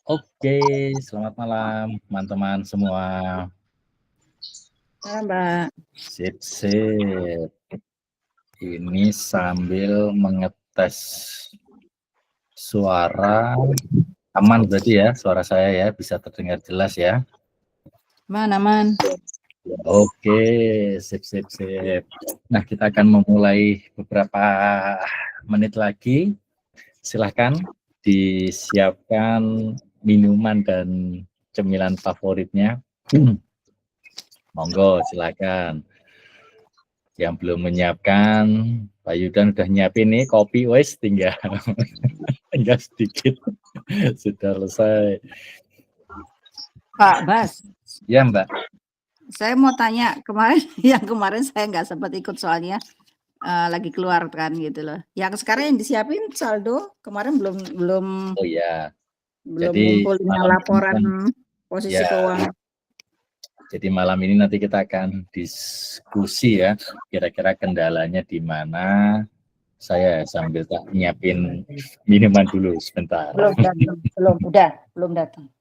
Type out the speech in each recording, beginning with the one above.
Oke, selamat malam teman-teman semua. Halo, Mbak. Sip, sip. Ini sambil mengetes suara, aman berarti ya suara saya ya, bisa terdengar jelas ya. Aman. Oke, sip, sip, sip. Nah, kita akan memulai beberapa menit lagi. Silahkan disiapkan minuman dan cemilan favoritnya. Monggo, silakan. Yang belum menyiapkan, Pak Yudan udah nyiapin nih kopi, wes tinggal sedikit sudah selesai. Pak Bas. Ya Mbak. Saya mau tanya yang kemarin saya nggak sempat ikut soalnya lagi keluar kan gitu loh. Yang sekarang yang disiapin saldo kemarin belum. Oh ya. Belum Jadi ngumpulin malam laporan kan, posisi ya. keuangan. Jadi malam ini nanti kita akan diskusi ya, kira-kira kendalanya di mana. Saya sambil tak nyiapin minuman dulu sebentar. Belum datang.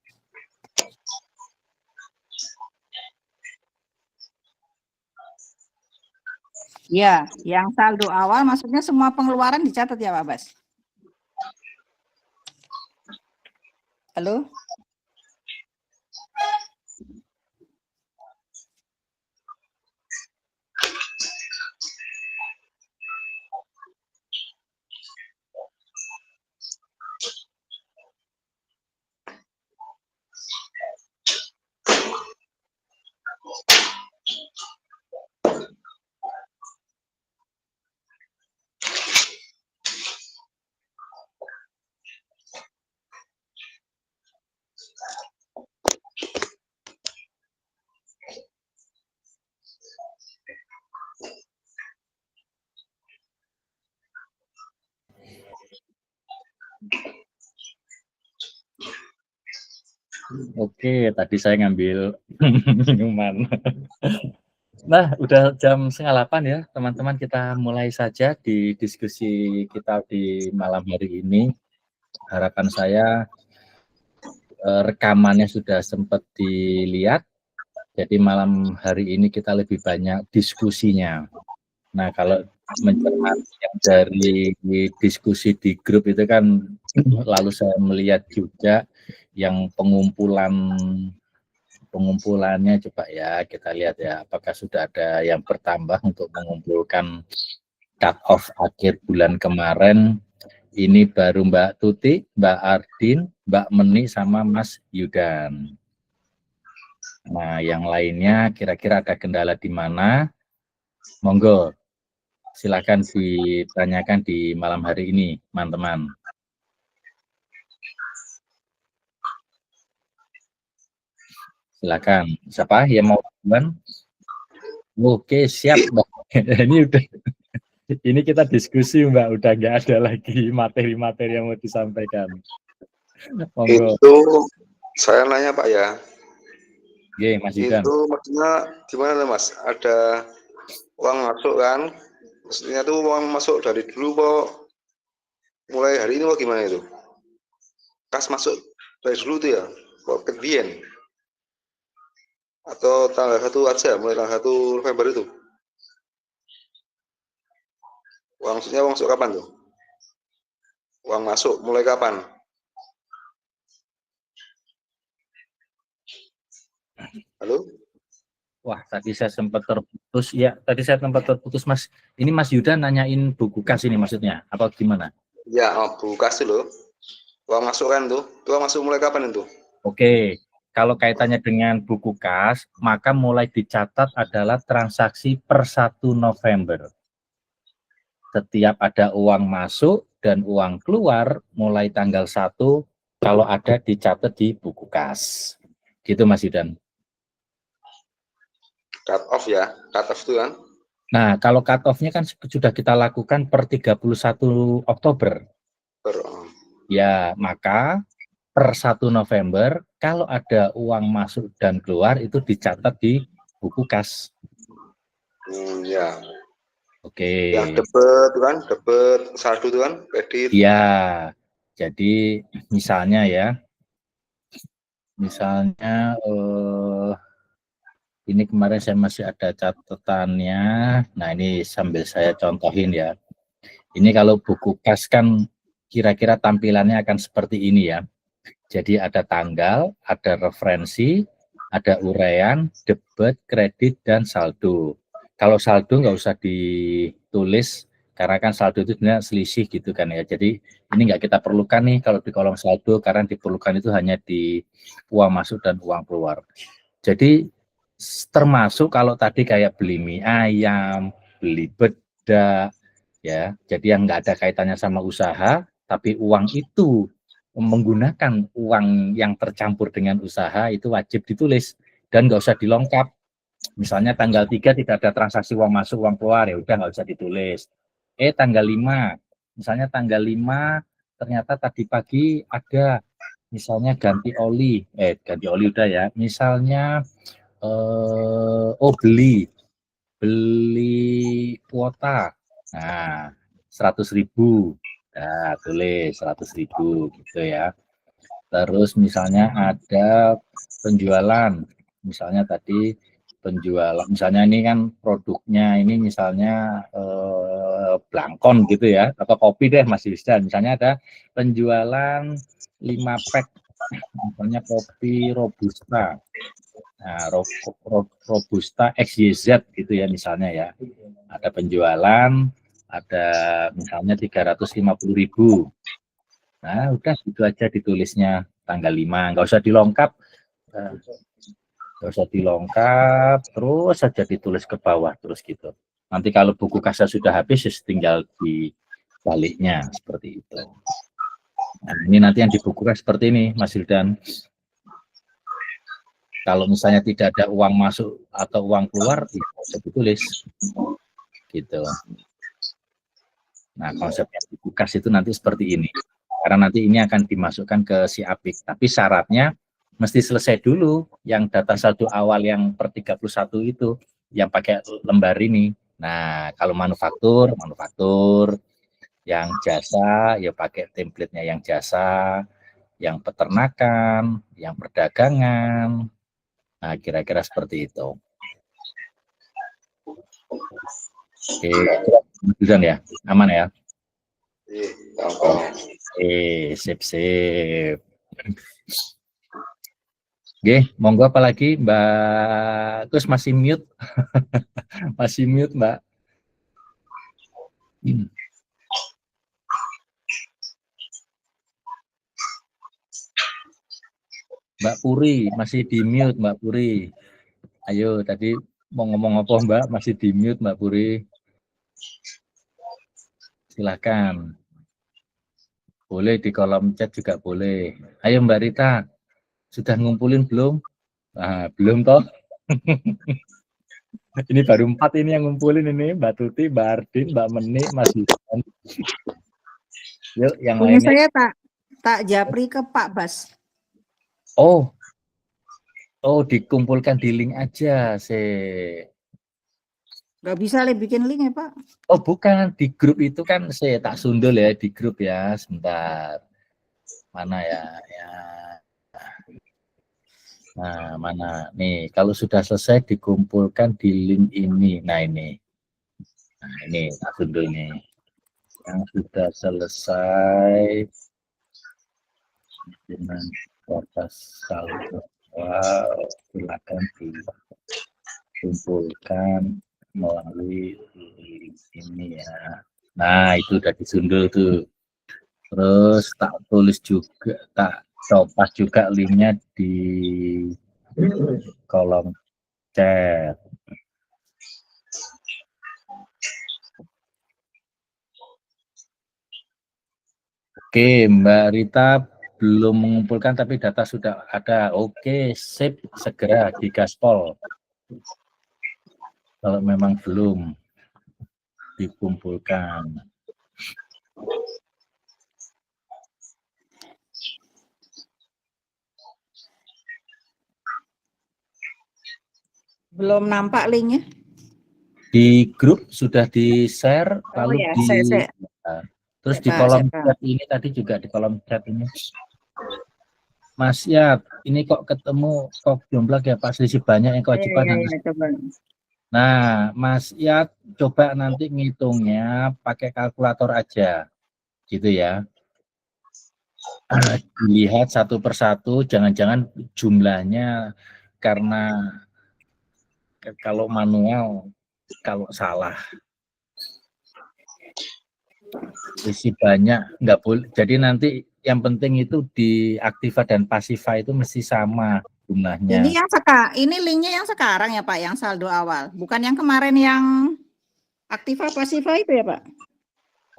Ya, yang saldo awal maksudnya semua pengeluaran dicatat ya Pak Bas? Halo? Oke, tadi saya ngambil minuman. Nah, udah jam 7:30 ya, teman-teman. Kita mulai saja di diskusi kita di malam hari ini. Harapan saya rekamannya sudah sempat dilihat. Jadi malam hari ini kita lebih banyak diskusinya. Nah, kalau mencermati yang dari diskusi di grup itu kan, lalu saya melihat juga yang pengumpulannya, coba ya kita lihat ya, apakah sudah ada yang bertambah untuk mengumpulkan cut off akhir bulan kemarin. Ini baru Mbak Tuti, Mbak Ardin, Mbak Meni, sama Mas Yudan. Nah, yang lainnya kira-kira ada kendala di mana? Monggo, silakan ditanyakan di malam hari ini, teman-teman. Silakan. Siapa yang mau duluan? Oke, siap, Mbak. Ini kita diskusi, Mbak. Udah nggak ada lagi materi-materi yang mau disampaikan. Monggo. Itu saya nanya Pak ya. Oke, Mas Yudan. Itu maksudnya gimana Mas? Ada uang masuk kan? Maksudnya tuh uang masuk dari dulu kok mulai hari ini kok gimana itu? Kas masuk dari dulu tuh ya? Kok kebiyen? Atau tanggal 1 aja, mulai tanggal 1 November itu? Maksudnya uang masuk kapan tuh? Uang masuk mulai kapan? Halo? Wah, tadi saya sempat terputus. Ya, tadi saya sempat terputus, Mas. Ini Mas Yudan nanyain buku kas ini maksudnya, apa gimana? Ya, buku kas tuh loh. Uang masuk kan tuh. Itu uang masuk mulai kapan itu? Oke, kalau kaitannya dengan buku kas, maka mulai dicatat adalah transaksi per 1 November. Setiap ada uang masuk dan uang keluar mulai tanggal 1, kalau ada dicatat di buku kas. Gitu Mas Yudan. Cut off ya, cut off itu kan? Nah, kalau cut off-nya kan sudah kita lakukan per 31 Oktober. Ya, maka per 1 November, kalau ada uang masuk dan keluar, itu dicatat di buku kas. Ya. Oke. Yang debit saldo itu kan, kredit. Ya, jadi misalnya ya, Misalnya ini kemarin saya masih ada catatannya. Nah, ini sambil saya contohin ya. Ini kalau buku kas kan kira-kira tampilannya akan seperti ini ya. Jadi ada tanggal, ada referensi, ada uraian, debit, kredit, dan saldo. Kalau saldo nggak usah ditulis, karena kan saldo itu sebenarnya selisih gitu kan ya. Jadi ini nggak kita perlukan nih kalau di kolom saldo, karena diperlukan itu hanya di uang masuk dan uang keluar. Jadi termasuk kalau tadi kayak beli mie ayam, beli bedak, ya. Jadi yang nggak ada kaitannya sama usaha, tapi uang itu menggunakan uang yang tercampur dengan usaha itu wajib ditulis dan nggak usah dilengkap. Misalnya tanggal 3 tidak ada transaksi uang masuk, uang keluar, ya udah nggak usah ditulis. Tanggal 5, misalnya tanggal 5 ternyata tadi pagi ada misalnya ganti oli udah ya. Misalnya beli kuota. Nah, 100.000. Nah, tulis 100.000 gitu ya. Terus misalnya ada penjualan. Misalnya tadi penjualan, misalnya ini kan produknya ini misalnya Blangkon gitu ya, atau kopi deh masih bisa. Misalnya ada penjualan 5 pack misalnya kopi Robusta. Nah, Robusta XYZ gitu ya misalnya ya. Ada penjualan, ada misalnya 350.000. Nah, udah gitu aja ditulisnya tanggal 5, nggak usah dilengkap. Nggak usah dilengkap, terus saja ditulis ke bawah terus gitu. Nanti kalau buku kasnya sudah habis, tinggal dibaliknya seperti itu. Nah, ini nanti yang di buku kas seperti ini, Mas Hildan. Kalau misalnya tidak ada uang masuk atau uang keluar, ya bisa ditulis gitu. Nah, konsepnya buku kas itu nanti seperti ini. Karena nanti ini akan dimasukkan ke si Apik. Tapi syaratnya mesti selesai dulu yang data saldo awal yang per 31 itu, yang pakai lembar ini. Nah, kalau manufaktur, yang jasa, ya pakai template-nya yang jasa, yang peternakan, yang perdagangan. Nah, kira-kira seperti itu. Oke, ya, aman ya? Sip. Oke, monggo apa lagi Mbak Gus masih mute. Masih mute, Mbak. Mbak Puri masih di mute, Mbak Puri. Ayo, tadi mau ngomong apa Mbak, masih di mute Mbak Puri. Silakan. Boleh di kolom chat juga boleh. Ayo Mbak Rita, sudah ngumpulin belum? Nah, belum toh? Ini baru 4 ini yang ngumpulin ini, Mbak Tuti, Mbak Ardin, Mbak Meni, Mas Yusan. Yuk, yang Punya lainnya. saya tak japri ke Pak Bas. Oh, dikumpulkan di link aja sih. Nggak bisa bikin link ya Pak? Oh bukan, di grup itu kan saya tak sundul ya, di grup ya, sebentar. Mana ya? Nah, mana? Nih, kalau sudah selesai dikumpulkan di link ini. Nah, ini. Nah, ini tak sundul nih. Yang sudah selesai dengan batas saldo. Wow, silakan dikumpulkan melalui link ini ya. Nah, itu udah disundul tuh. Terus tak tulis juga, tak copas juga linknya di kolom chat. Oke, Mbak Rita belum mengumpulkan tapi data sudah ada. Oke, sip, segera digaspol. Kalau memang belum dikumpulkan. Belum nampak linknya? Di grup sudah di-share, lalu ya, di saya. Terus di kolom chat ini tadi juga di kolom chat ini. Mas ya, ini kok ketemu kok jomblo ya Pak, selisih banyak yang kewajiban. Coba. Nah, Mas ya coba nanti ngitungnya pakai kalkulator aja, gitu ya. Dilihat satu persatu, jangan-jangan jumlahnya karena kalau manual, kalau salah isi banyak nggak boleh. Jadi nanti yang penting itu di aktiva dan pasiva itu mesti sama jumlahnya. Ini linknya yang sekarang ya Pak, yang saldo awal, bukan yang kemarin yang aktiva pasiva itu ya Pak?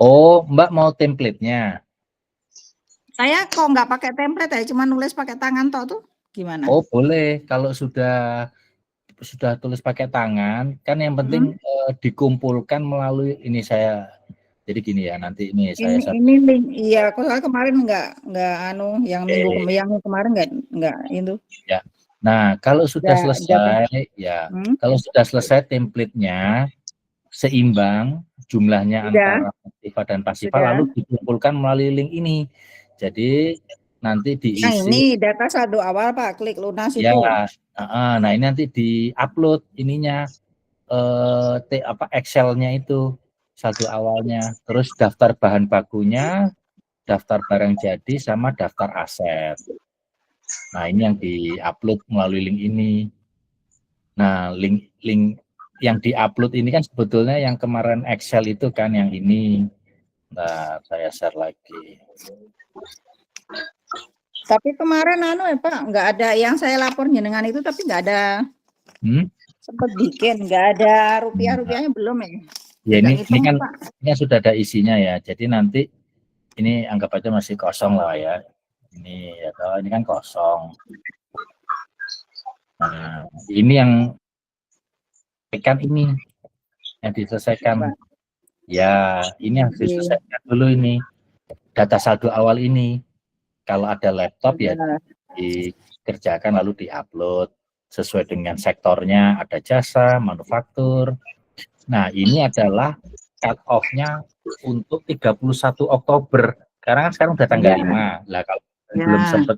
Oh, Mbak mau template-nya? Saya kok nggak pakai template ya, cuma nulis pakai tangan toh tuh gimana? Oh boleh, kalau sudah tulis pakai tangan, kan yang penting dikumpulkan melalui ini saya. Jadi gini ya, nanti ini saya ini link, iya, kemarin nggak yang minggu kemarin nggak itu. Ya. Nah, kalau sudah selesai ya, kalau sudah selesai template-nya seimbang jumlahnya antara aktiva dan pasiva, lalu dikumpulkan melalui link ini. Jadi nanti diisi. Nah, ini data saldo awal Pak, klik lunas ya, itu. Nah ini nanti di-upload ininya Excel-nya itu saldo awalnya, terus daftar bahan bakunya, daftar barang jadi sama daftar aset. Nah, ini yang di-upload melalui link ini. Nah, link yang di-upload ini kan sebetulnya yang kemarin Excel itu kan yang ini. Nah, saya share lagi. Tapi kemarin ya Pak, nggak ada yang saya lapor jenengan itu, tapi nggak ada. Sempat bikin, nggak ada rupiah-rupiahnya belum ya? Ya ini kan ini sudah ada isinya ya. Jadi nanti ini anggap aja masih kosong lah ya. Ini ya kalau ini kan kosong. Nah, ini yang diselesaikan. Ya, ini harus diselesaikan dulu ini. Data saldo awal ini. Kalau ada laptop ya dikerjakan lalu diupload sesuai dengan sektornya, ada jasa, manufaktur. Nah, ini adalah cut off-nya untuk 31 Oktober. Sekarang udah tanggal 5. Lah kalau belum sempat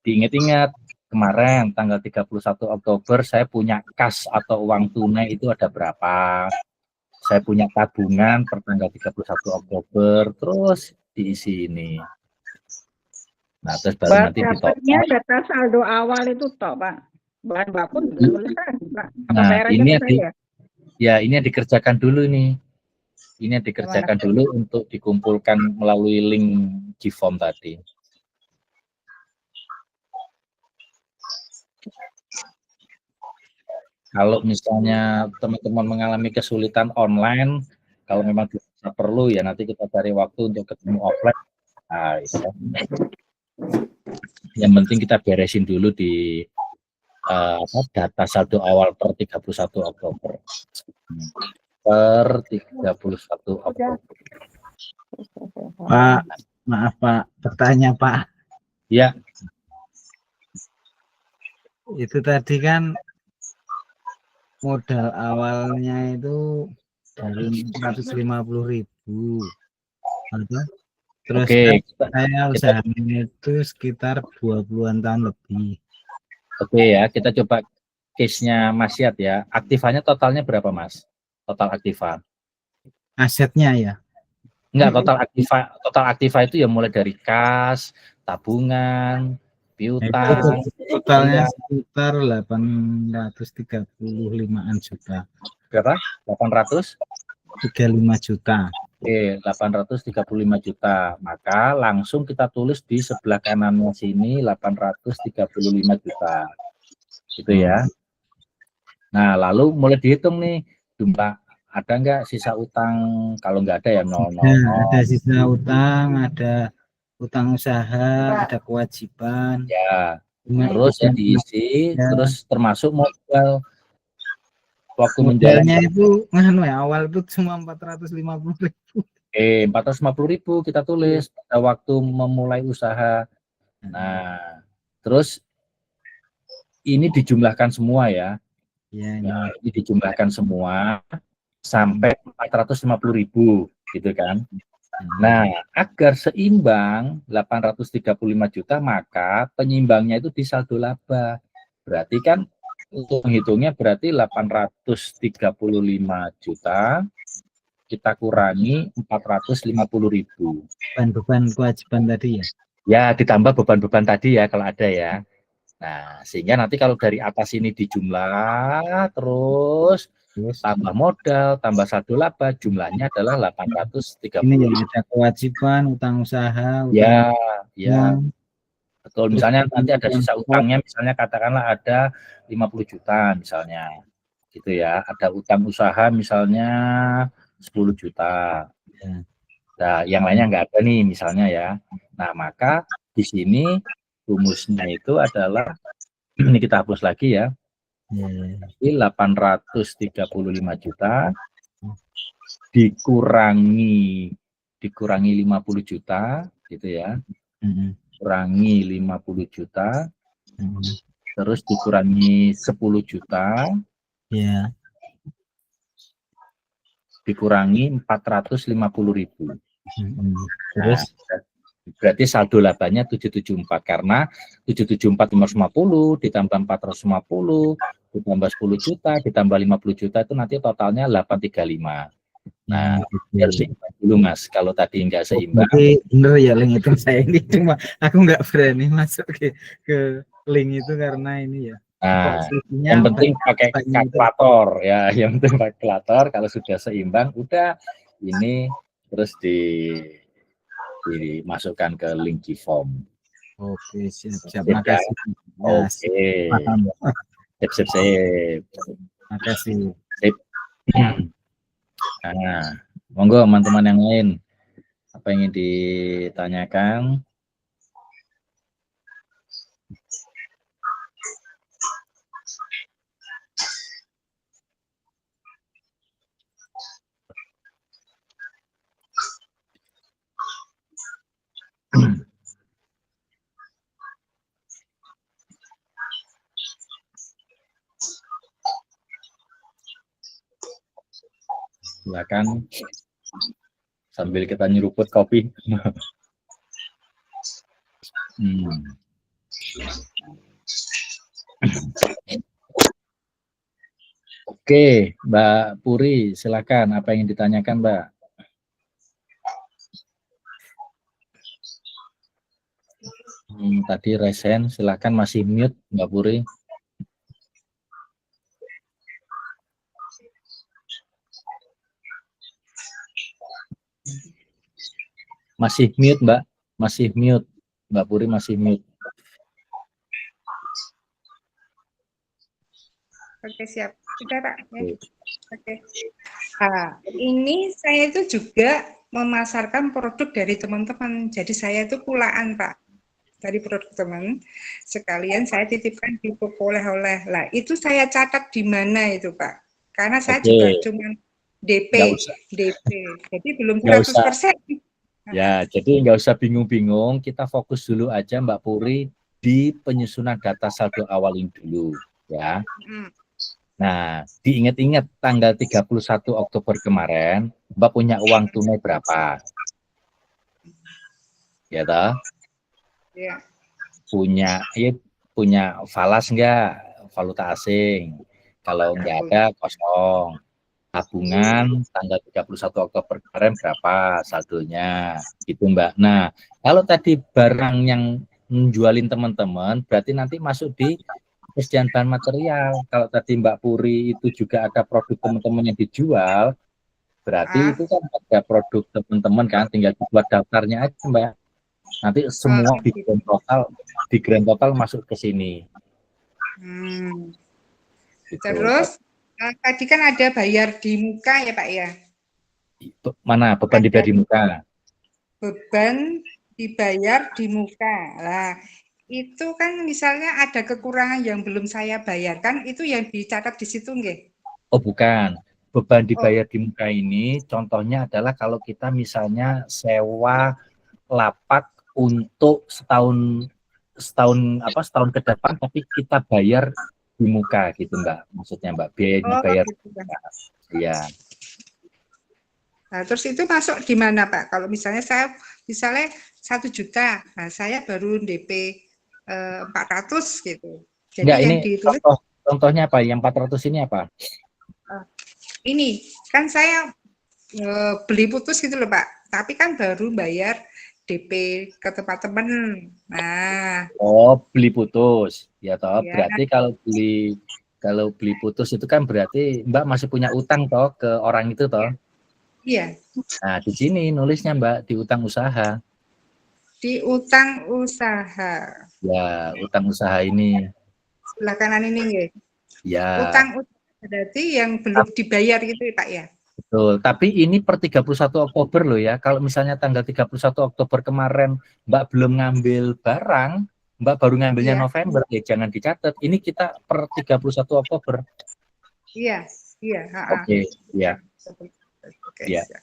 diingat-ingat, kemarin tanggal 31 Oktober saya punya kas atau uang tunai itu ada berapa. Saya punya tabungan per tanggal 31 Oktober, terus diisi ini. Nah, terus baru nanti dapatnya data saldo awal itu toh, Pak. Bahan baku belum selesai, Pak. Nah, ini ini dikerjakan dulu nih. Ini dikerjakan dulu untuk dikumpulkan melalui link Gform tadi. Kalau misalnya teman-teman mengalami kesulitan online, kalau memang perlu ya nanti kita cari waktu untuk ketemu offline. Nah, itu. Yang penting kita beresin dulu di data saldo awal per 31 Oktober. Per 31 Oktober. Pak, maaf Pak, bertanya Pak. Ya. Itu tadi kan modal awalnya itu dari 450.000. Terus saya usahanya itu sekitar 20-an tahun lebih. Oke ya, kita coba case-nya Mas Yat ya. Aktifannya totalnya berapa Mas? Total aktiva. Asetnya ya? Enggak, total aktiva itu ya mulai dari kas, tabungan, piutang. Totalnya sekitar 835-an juta. Berapa? 835 juta. Oke, 835 juta. Maka langsung kita tulis di sebelah kanannya sini 835 juta. Gitu ya. Nah, lalu mulai dihitung nih, jumlah ada nggak sisa utang? Kalau nggak ada ya 0. Ada sisa utang, ada utang usaha, ada kewajiban. Ya, terus ya diisi, terus termasuk modal. Waktu modalnya itu awal itu cuma 450.000. 450.000 kita tulis pada waktu memulai usaha. Nah, terus ini dijumlahkan semua ya. Nah, ini dijumlahkan semua sampai 450.000 gitu kan. Nah, agar seimbang 835 juta, maka penyeimbangnya itu di saldo laba. Berarti kan untuk menghitungnya berarti 835 juta kita kurangi 450.000. Beban kewajiban tadi ya. Ya, ditambah beban-beban tadi ya kalau ada ya. Nah, sehingga nanti kalau dari atas ini dijumlah terus tambah modal, tambah saldo laba, jumlahnya adalah 830. Ini yang ada kewajiban, utang usaha, Ya, utang ya, betul. terus Misalnya nanti ada sisa transport. utangnya, misalnya katakanlah ada 50 juta misalnya. Gitu ya. Ada utang usaha misalnya 10 juta. Ya. Nah, yang lainnya nggak ada nih misalnya ya. Nah, maka di sini rumusnya itu adalah ini kita hapus lagi ya. Jadi 835 juta dikurangi 50 juta gitu ya. Kurangi 50 juta. Terus dikurangi 10 juta. Ya. Dikurangi 450.000. Terus Berarti saldo labanya 774 karena 774 550 ditambah 450 ditambah 10 juta ditambah 50 juta itu nanti totalnya 835. Nah, harus seimbang dulu Mas. Kalau tadi nggak seimbang. Oke, bener ya link itu saya ini cuma aku nggak berani masuk ke link itu karena ini ya. Nah, yang penting pakai kalkulator ya, yang penting pakai kalkulator. Kalau sudah seimbang, udah ini terus dimasukkan ke link form. Oke, siap. Makasih. Ya, oke. Sip. Makasih. Sip. Nah, monggo teman-teman yang lain. Apa yang ingin ditanyakan? Silakan sambil kita nyeruput kopi. Oke, Mbak Puri, silakan. Apa yang ditanyakan, Mbak? Tadi resen, silakan, masih mute, Mbak Puri. Masih mute, Mbak. Masih mute. Mbak Puri masih mute. Oke, siap. Sudah, Pak. Ya. Oke. Ini saya itu juga memasarkan produk dari teman-teman. Jadi saya itu pulaan, Pak. Dari produk teman. Sekalian saya titipkan di toko oleh-oleh. Lah, itu saya catat di mana itu, Pak? Karena saya juga cuma DP. Jadi belum 100%. Ya, jadi nggak usah bingung-bingung. Kita fokus dulu aja, Mbak Puri, di penyusunan data saldo awal ini dulu, ya. Nah, diingat-ingat tanggal 31 Oktober kemarin, Mbak punya uang tunai berapa? Ya toh? Ya. Punya falas enggak? Valuta asing. Kalau enggak ada, kosong. Tabungan tanggal 31 Oktober kemarin berapa saldonya? Gitu Mbak. Nah, kalau tadi barang yang menjualin teman-teman, berarti nanti masuk di persediaan bahan material. Kalau tadi Mbak Puri itu juga ada produk teman-teman yang dijual, berarti itu kan ada produk teman-teman kan, tinggal dibuat daftarnya aja Mbak. Nanti semua di grand total masuk ke sini. Gitu. Terus tadi kan ada bayar di muka ya Pak ya? Mana beban dibayar di muka? Beban dibayar di muka. Lah, itu kan misalnya ada kekurangan yang belum saya bayarkan, itu yang dicatat di situ nggih? Oh bukan, beban dibayar di muka ini contohnya adalah kalau kita misalnya sewa lapak untuk setahun ke depan, tapi kita bayar di muka gitu Mbak, maksudnya Mbak, biayanya bayar gitu, ya. Nah, terus itu masuk di mana Pak? Kalau misalnya saya 1 juta, nah saya baru DP 400 gitu. Jadi Enggak, ini yang ditulis contohnya apa? Yang 400 ini apa? ini kan saya beli putus gitu loh Pak. Tapi kan baru bayar DP ke tempat temen. Nah, Oh, beli putus. Ya toh, ya, berarti kalau beli putus itu kan berarti Mbak masih punya utang toh ke orang itu toh. iya. Nah, di sini nulisnya Mbak di utang usaha. Di utang usaha. Ya, utang usaha ini. Sebelah kanan ini ya. Ya, Utang usaha berarti yang belum dibayar gitu ya Pak ya. betul. Tapi ini per 31 Oktober loh ya. Kalau misalnya tanggal 31 Oktober kemarin Mbak belum ngambil barang, Mbak baru ngambilnya Iya. November, ya jangan dicatat. Ini kita per 31 Oktober. Iya, iya, Oke, ya. Oke, Ya. siap.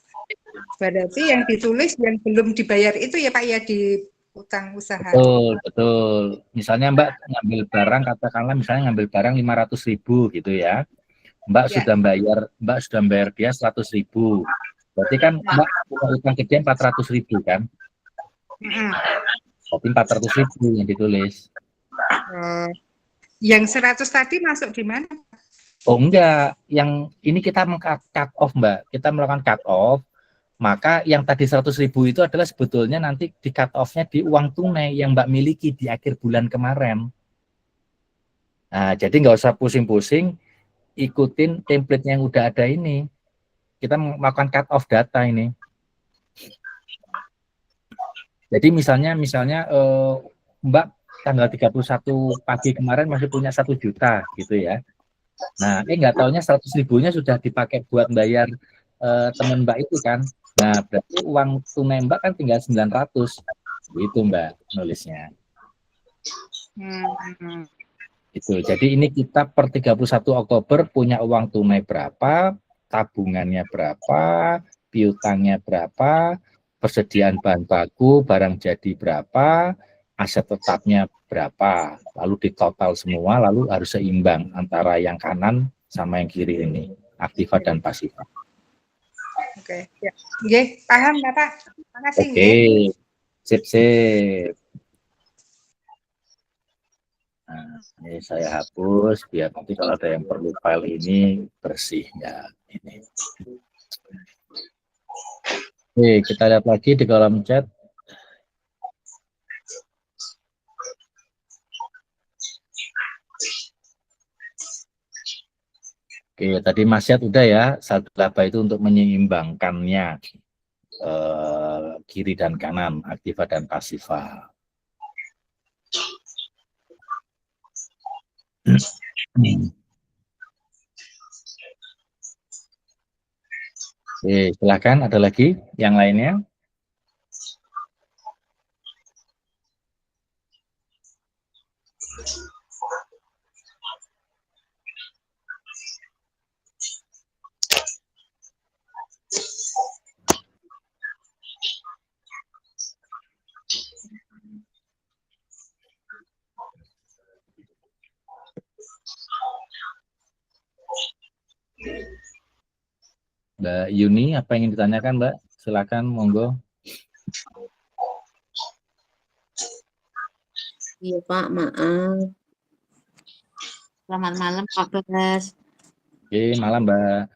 Berarti yang ditulis yang belum dibayar itu ya Pak ya di utang usaha. Betul, betul. Misalnya Mbak ngambil barang, katakanlah misalnya ngambil barang 500.000 gitu ya. Mbak Ya. sudah bayar dia 100.000. Berarti kan Mbak punya utang ke dia 400.000 kan? Berarti 400.000 yang ditulis. Yang 100 tadi masuk di mana? Oh enggak, yang ini kita cut off Mbak. Kita melakukan cut off. Maka yang tadi 100.000 itu adalah sebetulnya nanti di cut off-nya di uang tunai yang Mbak miliki di akhir bulan kemarin. Nah, jadi nggak usah pusing-pusing, ikutin template yang udah ada ini. Kita melakukan cut off data ini. Jadi misalnya Mbak tanggal 31 pagi kemarin masih punya 1 juta gitu ya. Nah, nggak taunya 100.000-nya sudah dipakai buat bayar teman Mbak itu kan. Nah, berarti uang tunai Mbak kan tinggal 900. Itu Mbak nulisnya. Itu. Jadi ini kita per 31 Oktober punya uang tunai berapa, tabungannya berapa, piutangnya berapa, persediaan bahan baku, barang jadi berapa, aset tetapnya berapa, lalu ditotal semua, lalu harus seimbang antara yang kanan sama yang kiri ini, aktiva dan pasifa. Oke, ya. Oke, paham Bapak. Terima kasih. Oke, sip. Nah, ini saya hapus biar nanti kalau ada yang perlu file ini bersih ya ini. Oke, kita lihat lagi di kolom chat. Oke, tadi Mas Yat udah ya, saldo laba itu untuk menyeimbangkannya kiri dan kanan, aktiva dan pasifa. Oke, silakan ada lagi yang lainnya. Mbak Yuni, apa yang ingin ditanyakan Mbak? Silakan, monggo. Iya Pak, maaf. Selamat malam Pak Beres. Oke, malam Mbak.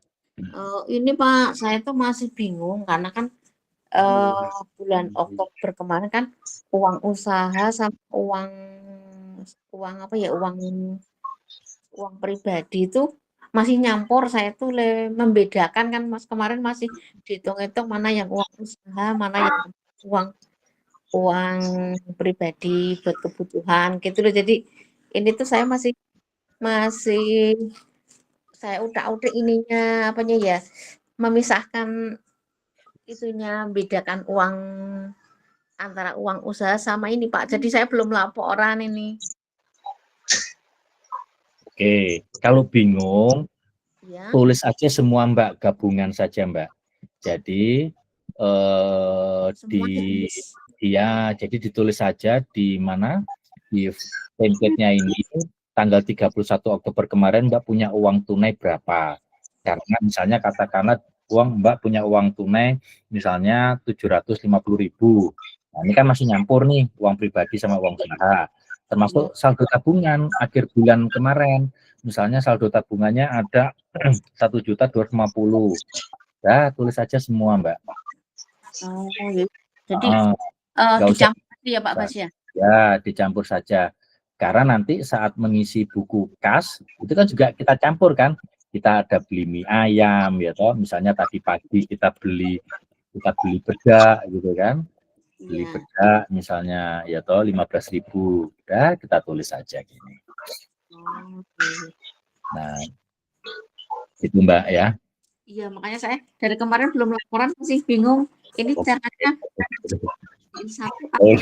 Ini Pak, saya tuh masih bingung karena kan bulan Oktober kemarin kan uang usaha sama uang apa ya, uang pribadi itu masih nyampur. Saya tuh membedakan kan Mas, kemarin masih dihitung-hitung mana yang uang usaha, mana yang uang pribadi buat kebutuhan gitu loh. Jadi ini tuh saya masih saya udah ininya apanya ya, memisahkan itunya, bedakan uang antara uang usaha sama ini Pak. Jadi saya belum laporan ini. Oke, kalau bingung Ya. tulis aja semua Mbak, gabungan saja Mbak. Jadi jadi ditulis saja di mana di template-nya ini tanggal 31 Oktober kemarin Mbak punya uang tunai berapa. Karena misalnya katakanlah Mbak punya uang tunai misalnya 750.000. Nah, ini kan masih nyampur nih uang pribadi sama uang usaha. Termasuk saldo tabungan akhir bulan kemarin. Misalnya saldo tabungannya ada 1.250.000. Ya, tulis saja semua, Mbak. Oh, ya. Jadi Nggak usah dicampur aja ya Pak Bas ya? ya, dicampur saja. Karena nanti saat mengisi buku kas, itu kan juga kita campur kan. Kita ada beli mie ayam, ya toh. Misalnya tadi pagi kita beli bedak gitu kan. Beli Iya. bedak misalnya ya toh 15.000. Udah kita tulis saja gini. Oh, oke. Nah, itu Mbak ya. Iya, makanya saya dari kemarin belum laporan masih bingung. Ini caranya satu Oh,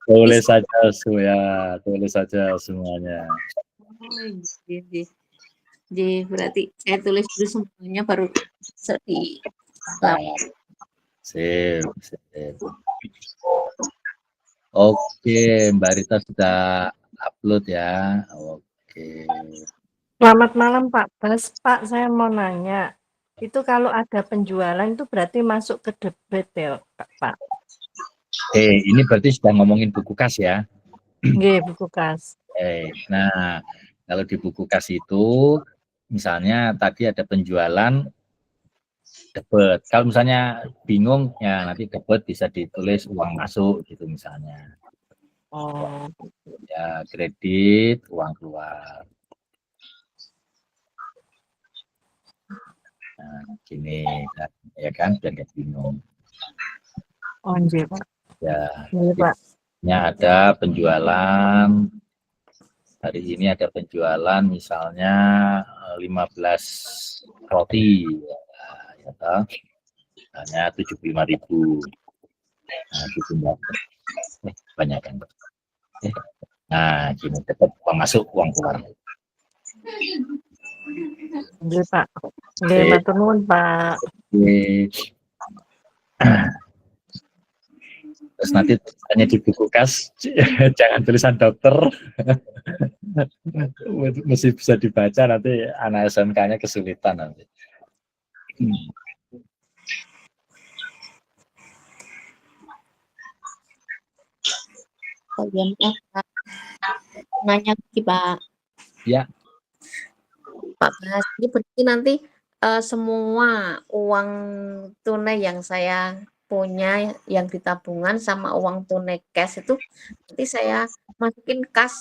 tulis bisa. saja ya, tulis saja semuanya. Oh, iya. Jadi berarti saya tulis dulu semuanya baru bisa di Nah, sip. Oke, Mbak Rita sudah upload ya. Oke. Selamat malam Pak Bas. Pak, saya mau nanya, itu kalau ada penjualan itu berarti masuk ke debit ya Pak? Ini berarti sudah ngomongin buku kas ya. Nggih, buku kas. Nah, kalau di buku kas itu, misalnya tadi ada penjualan debit. Kalau misalnya bingung, ya nanti debit bisa ditulis uang masuk gitu misalnya. Oh. Ya, kredit, uang keluar. Nah, gini, ya kan, biar nggak bingung. Oh, iya Pak. Ya, Iya Pak. ada penjualan, hari ini ada penjualan misalnya 15 roti, ya toh. Misalnya 75.000. Nah, gitu Mbak. Banyak kan. Nah, gini, dapat uang masuk, uang keluar. Nggih Pak. Nggih, matur nuwun Pak. Terus nanti hanya di buku kas, jangan tulisan dokter. Mesti bisa dibaca, nanti anak SMK-nya kesulitan nanti. Oh iya, Pak. Nanya lagi Pak. Ya. Pak Bas, ini berarti nanti semua uang tunai yang saya punya yang di tabungan sama uang tunai cash itu nanti saya masukin kas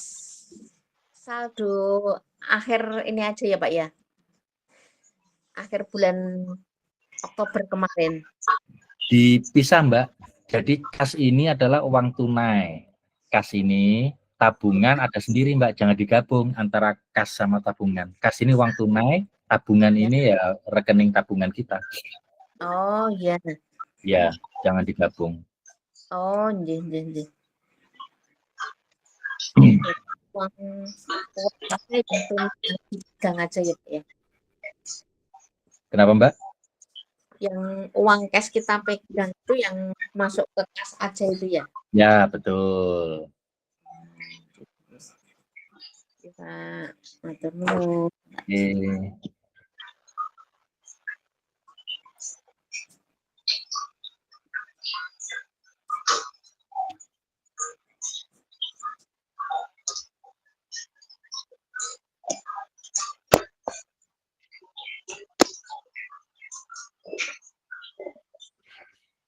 saldo akhir ini aja ya Pak ya? Akhir bulan Oktober kemarin. Dipisah Mbak. Jadi kas ini adalah uang tunai. Kas ini tabungan ada sendiri Mbak, jangan digabung antara kas sama tabungan. Kas ini uang tunai, tabungan ini ya rekening tabungan kita. Oh iya. Ya, jangan digabung. Oh, nggih. Uang kasnya itu dipegang aja ya Pak ya? Kenapa Mbak? Yang uang cash kita pegang itu yang masuk ke kas aja itu ya? Ya, betul. Kita atur dulu.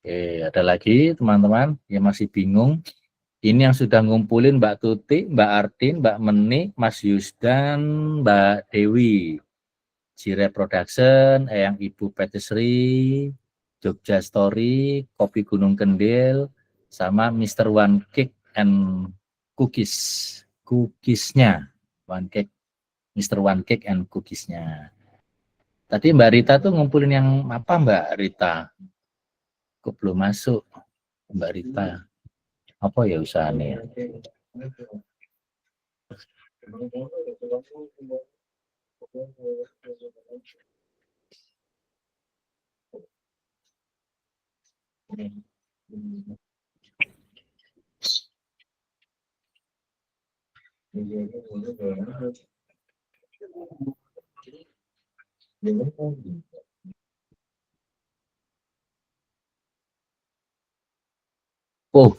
Oke, ada lagi teman-teman yang masih bingung. Ini yang sudah ngumpulin Mbak Tuti, Mbak Artin, Mbak Meni, Mas Yusdan, Mbak Dewi. Jire Production, Eyang Ibu Patisserie, Jogja Story, Kopi Gunung Kendil, sama Mr. One Cake and Cookies. Cookiesnya, One Cake, Mr. One Cake and Cookiesnya. Tadi Mbak Rita tuh ngumpulin yang apa Mbak Rita? Kok belum masuk Mbak Rita? Apa ya usahanya? Oh,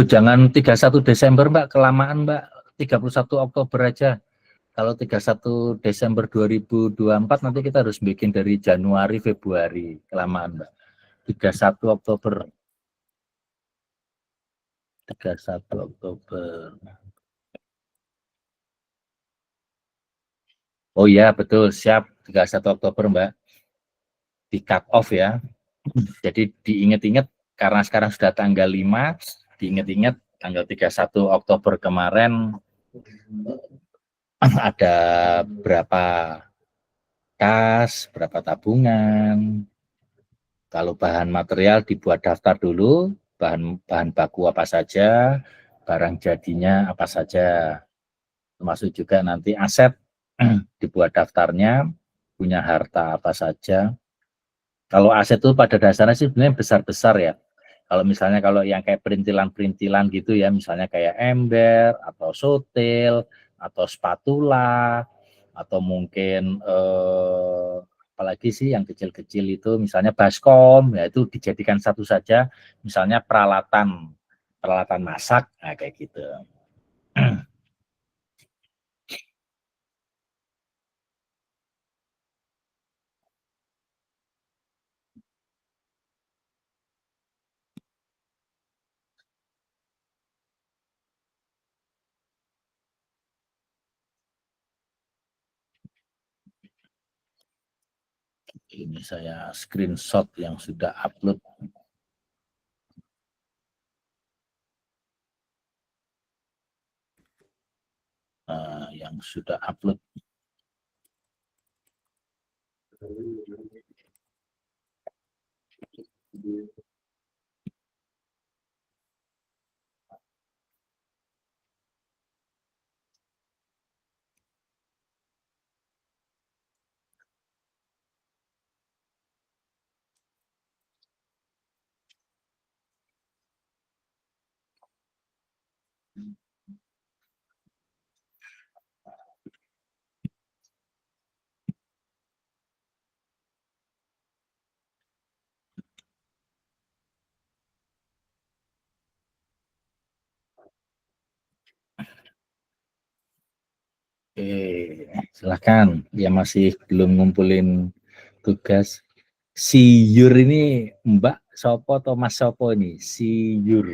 jangan 31 Desember Mbak, kelamaan Mbak. 31 Oktober aja. Kalau 31 Desember 2024 nanti kita harus bikin dari Januari, Februari, kelamaan Mbak. 31 Oktober. 31 Oktober. Oh iya, betul, siap. 31 Oktober Mbak. Di cut off ya. Jadi diingat-ingat karena sekarang sudah tanggal 5, diingat-ingat tanggal 31 Oktober kemarin ada berapa kas, berapa tabungan. Kalau bahan material dibuat daftar dulu, bahan baku apa saja, barang jadinya apa saja. Termasuk juga nanti aset dibuat daftarnya, punya harta apa saja. Kalau aset itu pada dasarnya sih sebenarnya besar-besar ya. Kalau misalnya kalau yang kayak perintilan-perintilan gitu ya, misalnya kayak ember atau sotil atau spatula atau mungkin apalagi sih yang kecil-kecil itu misalnya baskom, ya itu dijadikan satu saja, misalnya peralatan masak, nah kayak gitu. Ini saya screenshot yang sudah upload. Yang sudah upload. Silakan yang masih belum ngumpulin tugas. Si Yur ini Mbak Sopo atau Mas Sopo ini? Si Yur.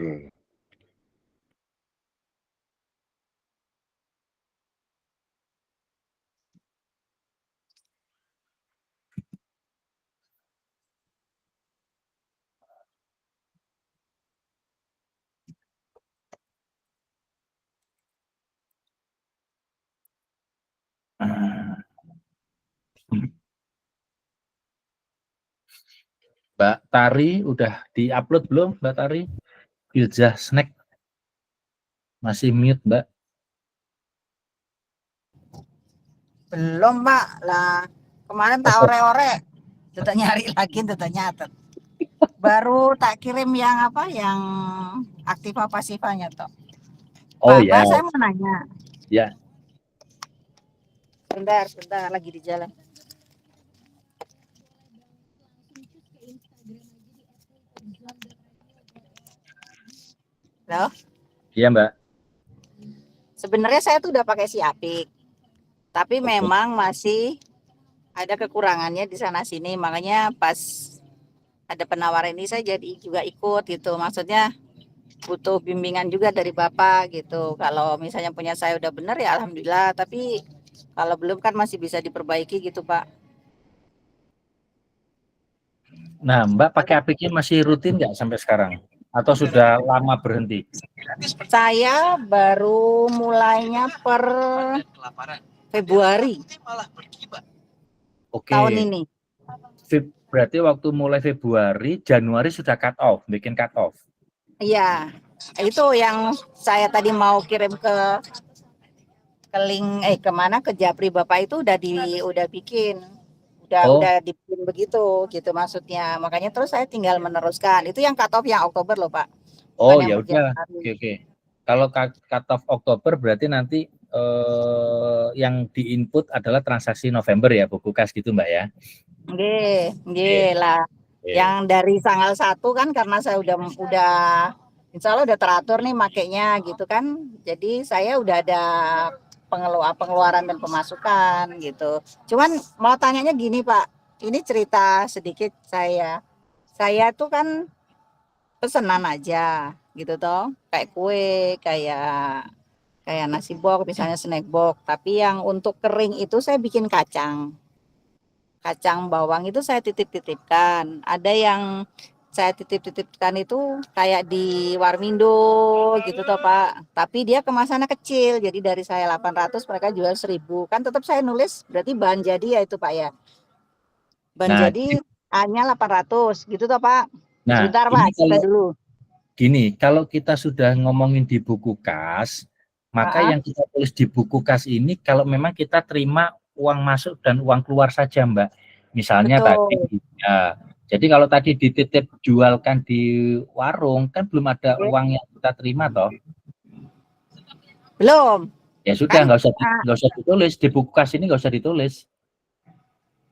Mbak Tari udah di-upload belum Mbak Tari? Ilzah Snack masih mute Mbak. Belum Mbak lah, kemarin tak ore-ore, tetap nyari lagi, tetap nyatet. Baru tak kirim yang apa, yang aktiva pasifanya toh. Oh Pak, ya. saya mau nanya. Ya. Bentar, lagi di jalan. Halo? Iya Mbak. Sebenarnya saya tuh udah pakai si Apik, tapi memang masih ada kekurangannya di sana sini, makanya pas ada penawaran ini saya jadi juga ikut gitu. Maksudnya butuh bimbingan juga dari Bapak gitu. Kalau misalnya punya saya udah benar ya alhamdulillah, tapi kalau belum kan masih bisa diperbaiki gitu Pak. Nah Mbak pakai Apiknya masih rutin nggak sampai sekarang? Atau sudah lama berhenti? Saya baru mulainya per Februari tahun ini. Berarti waktu mulai Februari, Januari sudah cut off, bikin cut off. Iya, itu yang saya tadi mau kirim ke link kemana, ke Japri Bapak itu udah bikin. Udah dibikin begitu gitu maksudnya. Makanya terus saya tinggal meneruskan. Itu yang cut off yang Oktober loh Pak. Oh ya udah. Oke. Kalau cut off Oktober berarti nanti yang diinput adalah transaksi November ya, buku kas gitu Mbak ya. Nggih lah. Yang dari tanggal 1 kan karena saya udah insya Allah udah teratur nih makainya gitu kan. Jadi saya udah ada pengeluaran dan pemasukan gitu. Cuman mau tanyanya gini Pak, ini cerita sedikit saya. Saya tuh kan pesenan aja gitu toh, kayak kue, kayak nasi box misalnya, snack box. Tapi yang untuk kering itu saya bikin kacang bawang itu saya titip-titipkan. Ada yang saya titip-titipkan itu kayak di Warmindo gitu toh Pak. Tapi dia kemasannya kecil. Jadi dari saya 800 mereka jual 1000. Kan tetap saya nulis berarti bahan jadi ya itu Pak ya. Bahan Nah, jadi hanya 800 gitu toh Pak. Nah, Sebentar ini Pak, kita kalau dulu. gini, kalau kita sudah ngomongin di buku kas, maka yang kita tulis di buku kas ini kalau memang kita terima uang masuk dan uang keluar saja, Mbak. Misalnya tadi, ya. Jadi kalau tadi dititip jualkan di warung, kan belum ada uang yang kita terima, toh? Belum. Ya sudah, nggak usah ditulis di buku kas ini, nggak usah ditulis.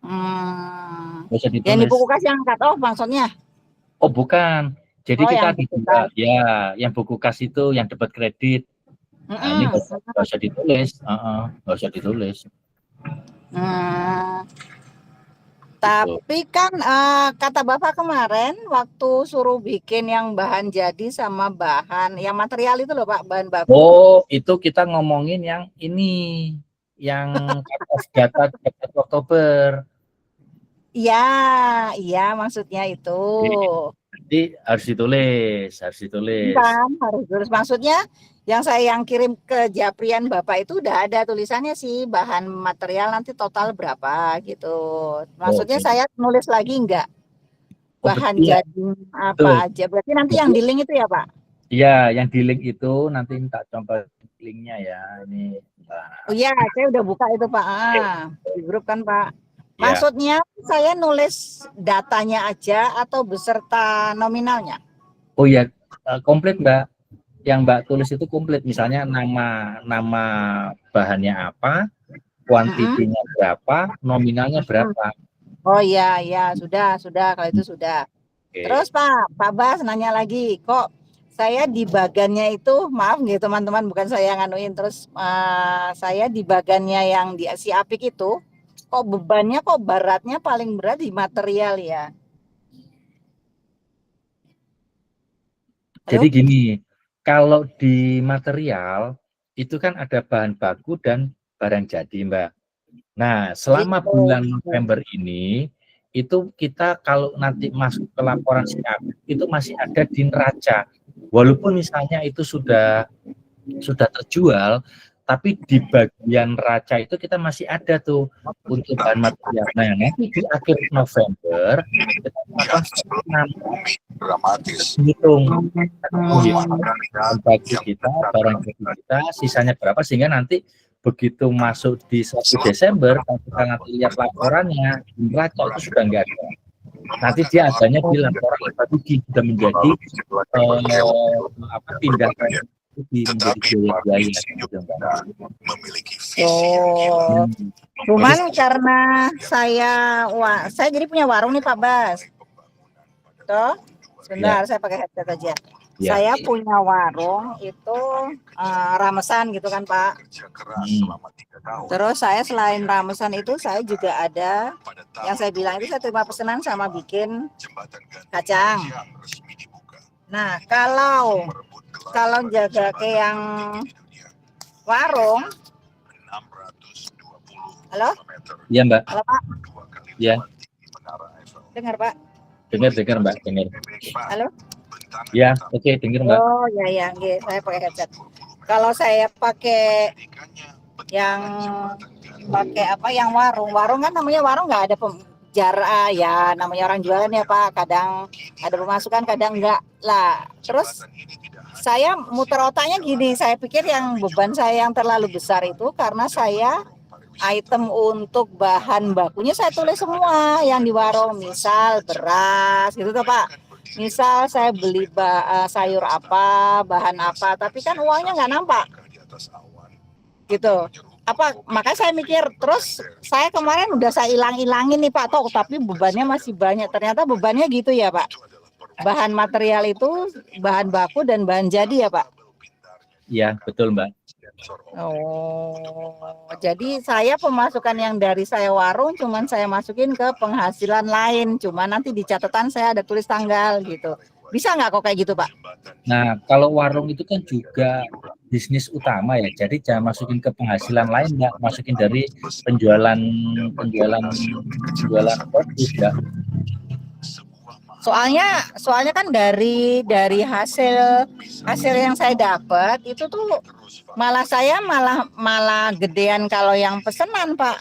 Nggak usah ditulis. Yang di buku kas yang cut off maksudnya? Oh bukan. Jadi kita dijual, ya, yang buku kas itu yang dapat kredit. Nah, ini nggak usah ditulis, nggak usah ditulis. Tapi kan kata Bapak kemarin waktu suruh bikin yang bahan jadi sama bahan yang material itu loh Pak, bahan baku. Oh, itu kita ngomongin yang ini, yang data Oktober. Iya, maksudnya itu. Jadi harus ditulis. Kan, harus tulis. Maksudnya yang saya kirim ke Japrian Bapak itu udah ada tulisannya sih bahan material nanti total berapa gitu. Maksudnya saya nulis lagi enggak bahan jadi apa aja. Berarti nanti yang di link itu ya Pak? Iya, yang di link itu nanti minta contoh linknya ya. Ini. Oh iya, saya udah buka itu Pak. Di grup kan Pak. Maksudnya saya nulis datanya aja atau beserta nominalnya? Oh iya, komplit Mbak. Yang Mbak tulis itu komplit, misalnya nama bahannya apa, kuantitinya berapa, nominalnya berapa. Oh iya, sudah kalau itu sudah. Terus Pak Bas nanya lagi, kok saya di bagannya itu, maaf gitu teman-teman, bukan saya nganuin, terus saya di bagannya yang di si Apik itu, kok bebannya kok beratnya paling berat di material ya? Jadi gini, kalau di material itu kan ada bahan baku dan barang jadi Mbak. Nah, selama bulan November ini itu kita kalau nanti masuk ke laporan siap itu masih ada di neraca. Walaupun misalnya itu sudah terjual, tapi di bagian neraca itu kita masih ada tuh untuk bahan material. Nah, nanti di akhir November kita akan hitung bagi kita, barang kita, sisanya berapa, sehingga nanti begitu masuk di 1 Desember, kalau kita nanti lihat laporannya, neraca itu sudah enggak ada. Nanti dia adanya di laporan bagi sudah menjadi tindakan menjadi biaya. Cuman karena saya jadi punya warung nih Pak Bas. Toh, sebentar saya pakai headset aja. Saya punya warung itu ramesan gitu kan Pak. Terus saya selain ramesan itu saya juga ada yang saya bilang itu saya terima pesanan sama bikin kacang. Nah, kalau jaga ke yang warung. Halo? Iya, Mbak. Halo, Pak? Iya. Dengar, Pak? Dengar, Mbak. Dengar. Halo? Ya, oke, dengar, Mbak. Oh, ya, saya pakai headset. Kalau saya pakai yang warung kan namanya warung nggak ada jarak ya, namanya orang jualan ya Pak, kadang ada pemasukan kadang enggak lah. Terus saya muter otaknya gini, saya pikir yang beban saya yang terlalu besar itu karena saya item untuk bahan bakunya saya tulis semua yang di warung, misal beras gitu tuh Pak, misal saya beli sayur apa, bahan apa, tapi kan uangnya nggak nampak gitu. makanya saya mikir, terus saya kemarin udah saya hilang-hilangin nih Pak, tapi bebannya masih banyak. Ternyata bebannya gitu ya Pak. Bahan material itu bahan baku dan bahan jadi ya Pak. Iya, betul Mbak. Oh, jadi saya pemasukan yang dari saya warung cuman saya masukin ke penghasilan lain, cuma nanti di catatan saya ada tulis tanggal gitu. Bisa nggak kok kayak gitu Pak? Nah, kalau warung itu kan juga bisnis utama ya, jadi jangan masukin ke penghasilan lain, Mbak. Masukin dari penjualan produk ya. Soalnya kan dari hasil yang saya dapat itu tuh saya malah gedean kalau yang pesanan Pak.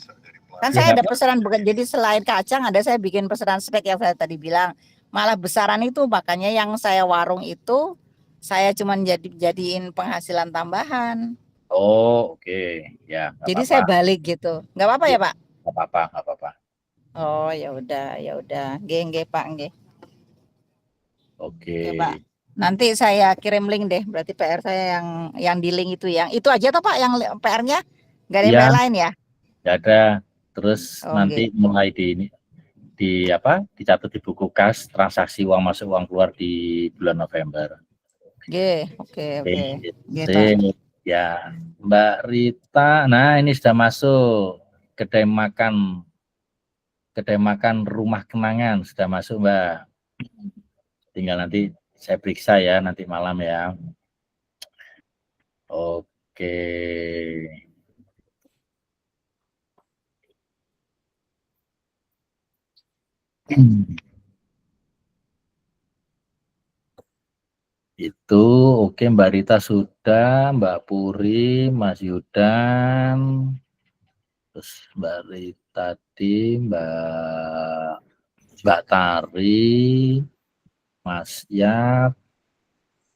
Kan saya ada pesanan, jadi selain kacang ada saya bikin pesanan snack yang saya tadi bilang, malah besaran itu, makanya yang saya warung itu saya cuman jadiin penghasilan tambahan. Oh, oke. Ya, jadi saya balik gitu. Nggak apa-apa ya Pak? Nggak apa-apa. Oh, ya udah. Nggih Pak, nggih. Oke. Pak. Nanti saya kirim link deh. Berarti PR saya yang di link itu, yang itu aja toh Pak, yang PR-nya? Nggak ada yang lain ya? Nggak ada. Terus nanti mulai dicatat di buku kas transaksi uang masuk uang keluar di bulan November. Oke. Ya, Mbak Rita. Nah, ini sudah masuk kedai makan Rumah Kenangan, sudah masuk Mbak. Tinggal nanti saya periksa ya nanti malam ya. Oke. Itu oke, Mbak Rita sudah, Mbak Puri, Mas Yudan, terus Mbak Rita tadi, Mbak Tari, Mas Yap,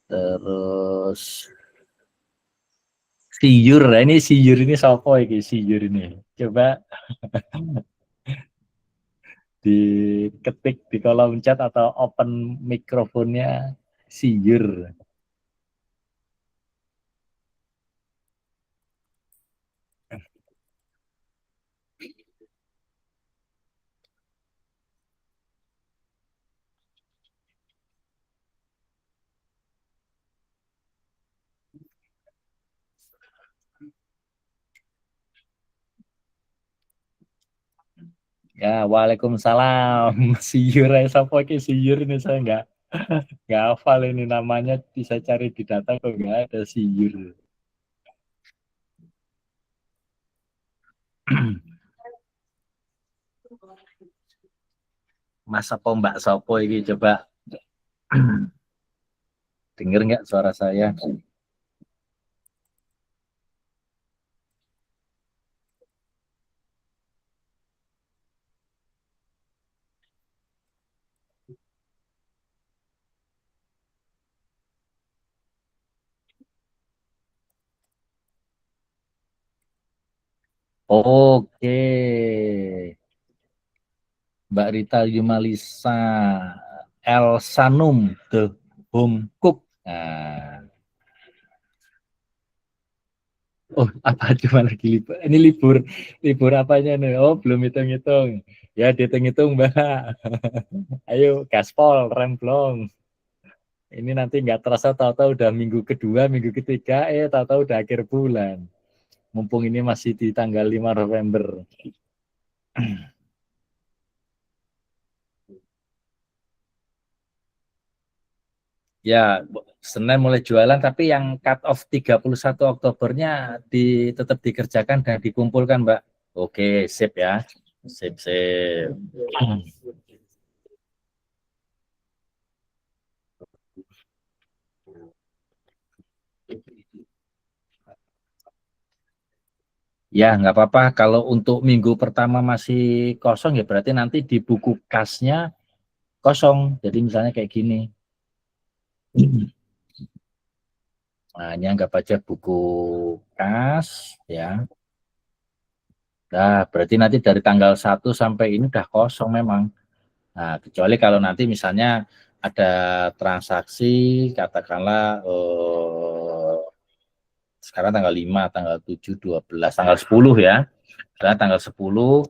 terus Siyur. Ini Siyur ini sopo iki Siyur ini? Coba diketik di kolom chat atau open mikrofonnya Siyur. Ya, waalaikumsalam. Siyur, siapa ke Siyur ini, saya nggak hafal ini namanya, bisa cari di data kok nggak ada Siyur. Mas apa Mbak Sopo ini, coba dengar nggak suara saya? Oke, Mbak Rita Yumalisa, El Sanum, The Home Cook. Nah. Oh, apa cuma lagi libur? Ini libur apanya nih? Oh, belum hitung-hitung. Ya, dihitung-hitung, Mbak. Ayo, gaspol, remblong. Ini nanti nggak terasa tahu-tahu udah minggu kedua, minggu ketiga, tahu-tahu udah akhir bulan. Mumpung ini masih di tanggal 5 November. Ya, Senin mulai jualan, tapi yang cut off 31 Oktobernya tetap dikerjakan dan dikumpulkan, Mbak. Oke, sip ya. Sip. Ya, nggak apa-apa. Kalau untuk minggu pertama masih kosong, ya berarti nanti di buku kasnya kosong. Jadi misalnya kayak gini. Nah, ini anggap aja buku kas, ya. Nah, berarti nanti dari tanggal 1 sampai ini udah kosong memang. Nah, kecuali kalau nanti misalnya ada transaksi, katakanlah sekarang tanggal 5, tanggal 7, 12, tanggal 10 ya. Sekarang tanggal 10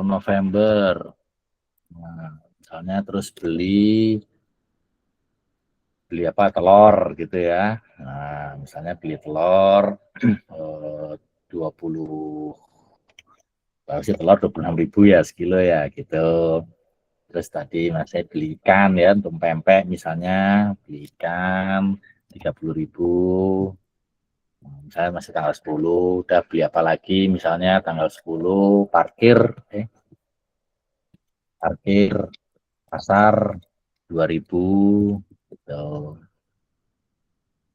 November. Nah, misalnya terus beli apa, telur gitu ya. Nah, misalnya beli telur 20, harusnya telur 26.000 ya sekilo ya gitu. Terus tadi mas saya beli ikan ya untuk pempek misalnya, beli ikan 30.000. Misalnya masih tanggal 10, udah beli apa lagi misalnya tanggal 10 parkir pasar 2.000 gitu.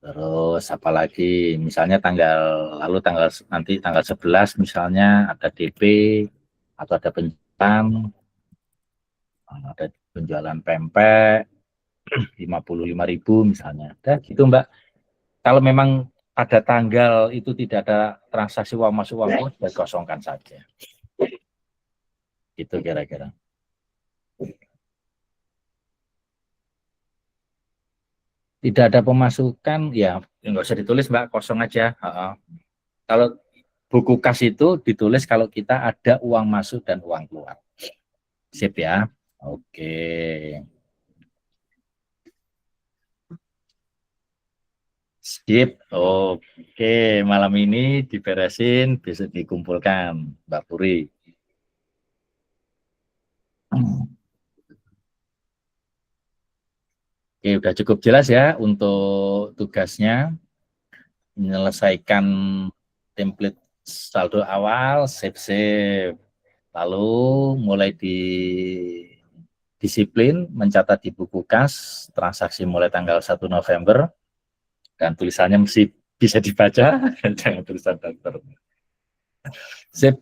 Terus apa lagi misalnya nanti tanggal 11 misalnya ada DP atau ada penjualan pempek 55.000 misalnya. Udah gitu Mbak. Kalau memang pada tanggal itu tidak ada transaksi uang masuk uang keluar, kosongkan saja. Itu kira-kira. Tidak ada pemasukan, ya nggak usah ditulis Mbak, kosong aja. Kalau buku kas itu ditulis kalau kita ada uang masuk dan uang keluar. Sip ya. Oke. Sip. Oke, malam ini diberesin, besok dikumpulkan Mbak Puri. Oke, udah cukup jelas ya untuk tugasnya. Menyelesaikan template saldo awal, save. Lalu mulai disiplin, mencatat di buku kas, transaksi mulai tanggal 1 November, dan tulisannya mesti bisa dibaca, jangan tulisan dokter. Sip,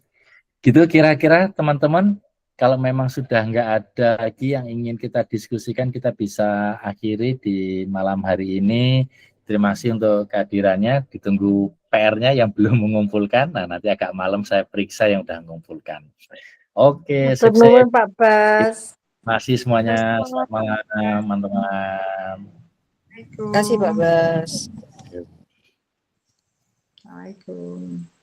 gitu kira-kira teman-teman. Kalau memang sudah nggak ada lagi yang ingin kita diskusikan, kita bisa akhiri di malam hari ini. Terima kasih untuk kehadirannya. Ditunggu PR-nya yang belum mengumpulkan. Nah, nanti agak malam saya periksa yang sudah mengumpulkan. Oke, Matur sip. nuwun Pak Bas. Masih semuanya. Selamat malam, teman-teman. Terima kasih Pak Bas. Assalamualaikum.